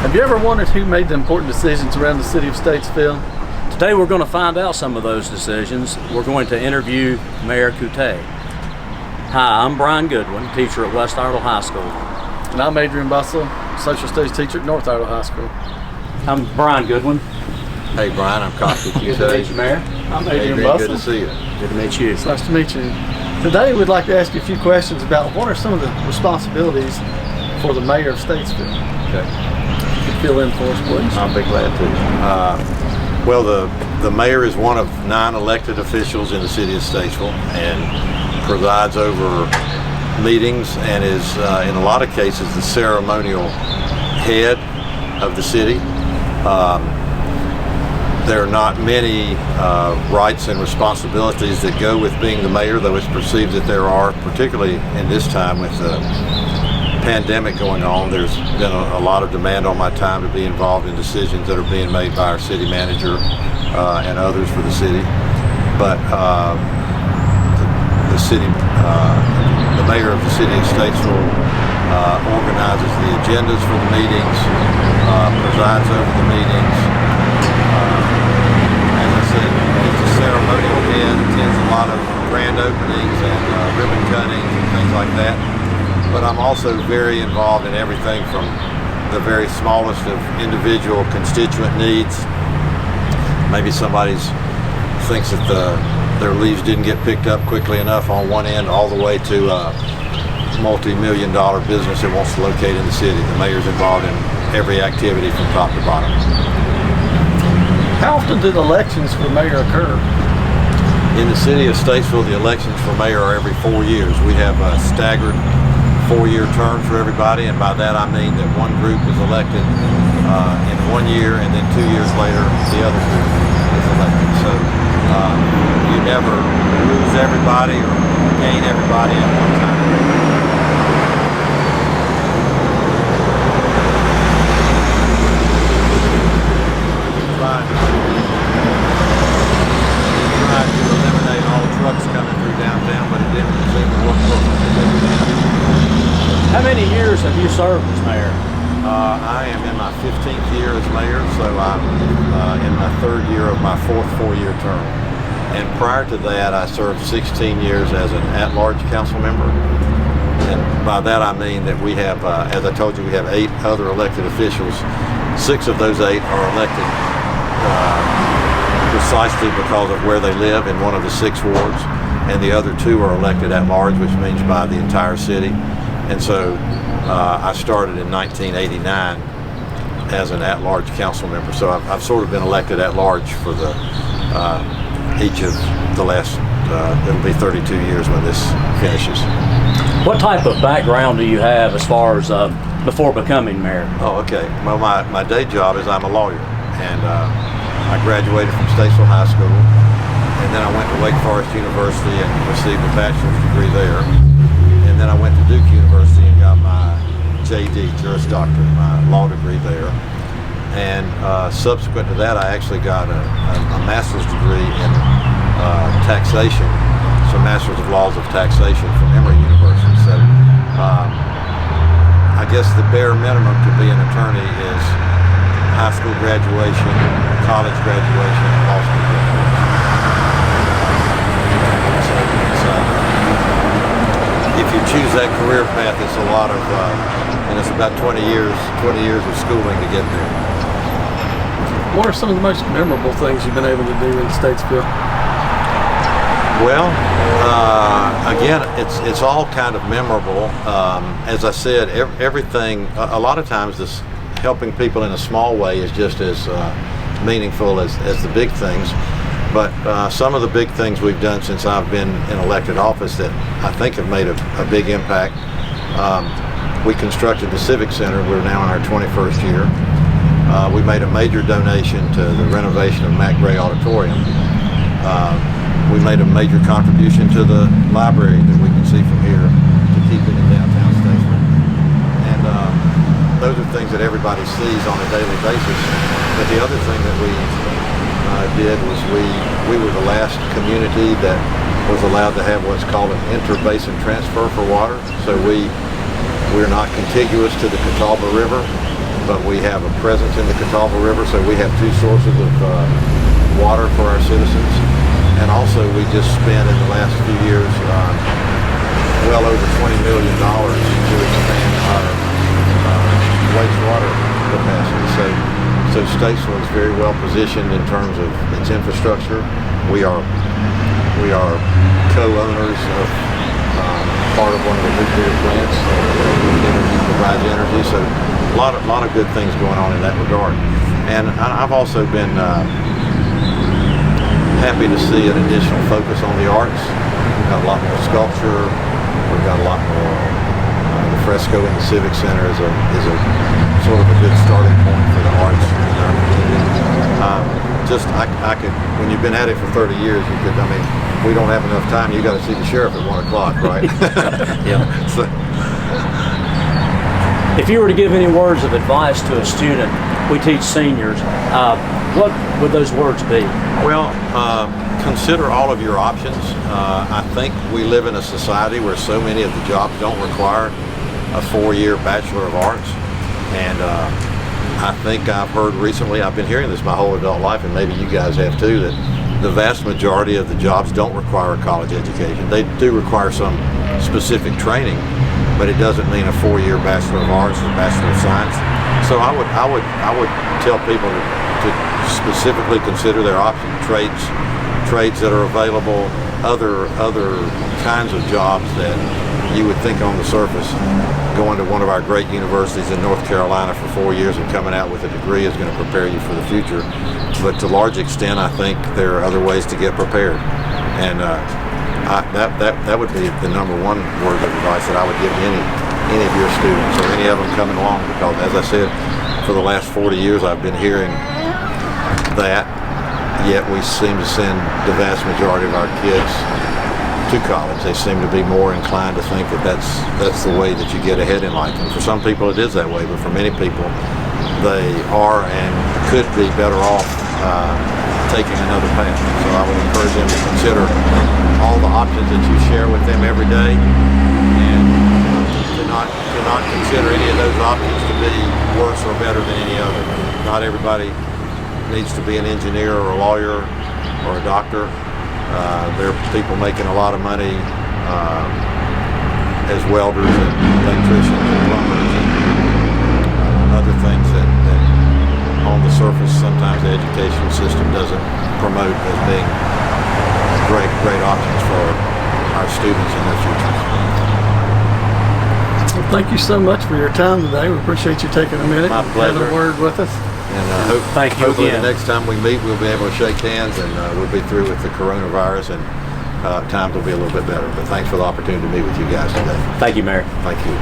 Have you ever wondered who made the important decisions around the city of Statesville? Today we're going to find out some of those decisions. We're going to interview Mayor Kutteh. Hi, I'm Brian Goodwin, teacher at West Idle High School. And I'm Adrian Bussell, social studies teacher at North Idle High School. I'm Brian Goodwin. Hey Brian, I'm Costi Kutteh. Good to meet you, Mayor. I'm Adrian Bussell. Good to see you. Good to meet you. It's nice to meet you. Today we'd like to ask you a few questions about what are some of the responsibilities for the mayor of Statesville. Okay. Fill in for us, please. I'll be glad to. Well, the mayor is one of 9 elected officials in the city of Statesville and presides over meetings and is, in a lot of cases, the ceremonial head of the city. There are not many rights and responsibilities that go with being the mayor, though it's perceived that there are, particularly in this time with the pandemic going on. There's been a lot of demand on my time to be involved in decisions that are being made by our city manager and others for the city. But the mayor of the city of Statesville organizes the agendas for the meetings, presides over the meetings. As I said, he's a ceremonial head, attends a lot of grand openings and ribbon cuttings and things like that. But I'm also very involved in everything from the very smallest of individual constituent needs. Maybe somebody thinks that their leaves didn't get picked up quickly enough on one end, all the way to a multi-million-dollar business that wants to locate in the city. The mayor's involved in every activity from top to bottom. How often do the elections for mayor occur? In the city of Statesville, the elections for mayor are every 4 years. We have a staggered 4-year term for everybody, and by that I mean that one group is elected in 1 year, and then 2 years later the other group is elected. So you never lose everybody or gain everybody at one time. Tried to eliminate all trucks coming through downtown, but it didn't seem to work perfectly. How many years have you served as mayor? I am in my 15th year as mayor, so I'm in my 3rd year of my 4th 4-year term. And prior to that, I served 16 years as an at-large council member. And by that I mean that we have, as I told you, we have 8 other elected officials. 6 of those 8 are elected precisely because of where they live in one of the 6 wards, and the other 2 are elected at large, which means by the entire city. And so I started in 1989 as an at-large council member. So I've sort of been elected at large for each of the last, it'll be 32 years when this finishes. What type of background do you have as far as before becoming mayor? Oh, okay. Well, my day job is I'm a lawyer, and I graduated from Statesville High School, and then I went to Wake Forest University and received a bachelor's degree there. And then I went to Duke University and got my JD, Juris Doctorate, my law degree there. And subsequent to that, I actually got a master's degree in taxation, so Master's of Laws of Taxation from Emory University. So I guess the bare minimum to be an attorney is high school graduation, college graduation, and law school graduation. If you choose that career path, it's a lot of, and it's about 20 years of schooling to get there. What are some of the most memorable things you've been able to do in Statesville? Well, again, it's all kind of memorable. As I said, everything, a lot of times this helping people in a small way is just as meaningful as the big things. But some of the big things we've done since I've been in elected office that I think have made a big impact. We constructed the Civic Center. We're now in our 21st year. We made a major donation to the renovation of Matt Gray Auditorium. We made a major contribution to the library that we can see from here to keep it in downtown Statesville. And those are things that everybody sees on a daily basis. But the other thing that we did was we were the last community that was allowed to have what's called an inter-basin transfer for water. So we're not contiguous to the Catawba River, but we have a presence in the Catawba River, so we have two sources of water for our citizens. And also we just spent in the last few years well over $20 million to expand our wastewater capacity. So Statesville is very well positioned in terms of its infrastructure. We are co-owners of part of one of the nuclear plants that provides energy. So a lot of good things going on in that regard. And I've also been happy to see an additional focus on the arts. We've got a lot more sculpture. We've got a lot more. The fresco in the Civic Center is a sort of a good starting point for the arts in our community. I could, when you've been at it for 30 years, you could, I mean, we don't have enough time. You got to see the sheriff at 1 o'clock, right? Yeah. So, if you were to give any words of advice to a student, we teach seniors, what would those words be? well, consider all of your options. I think we live in a society where so many of the jobs don't require a 4-year Bachelor of Arts. And I think I've heard recently, I've been hearing this my whole adult life, and maybe you guys have too, that the vast majority of the jobs don't require a college education. They do require some specific training, but it doesn't mean a 4-year Bachelor of Arts or Bachelor of Science. So I would tell people to specifically consider their options, trades that are available, other kinds of jobs that you would think on the surface going to one of our great universities in North Carolina for 4 years and coming out with a degree is going to prepare you for the future. But to a large extent, I think there are other ways to get prepared. And that would be the number one word of advice that I would give any of your students or any of them coming along, because as I said, for the last 40 years I've been hearing that, yet we seem to send the vast majority of our kids to college. They seem to be more inclined to think that that's the way that you get ahead in life. And for some people it is that way, but for many people they are and could be better off taking another path. So I would encourage them to consider all the options that you share with them every day, and to not consider any of those options to be worse or better than any other. Not everybody needs to be an engineer or a lawyer or a doctor. There are people making a lot of money as welders and electricians and plumbers and other things that on the surface sometimes the educational system doesn't promote as being great options for our students and their futures. Well, thank you so much for your time today. We appreciate you taking a minute My and pleasure. having a word with us. And Thank you hopefully again. the next time we meet we'll be able to shake hands, and we'll be through with the coronavirus, and times will be a little bit better. But thanks for the opportunity to meet with you guys today. Thank you, Mayor. Thank you.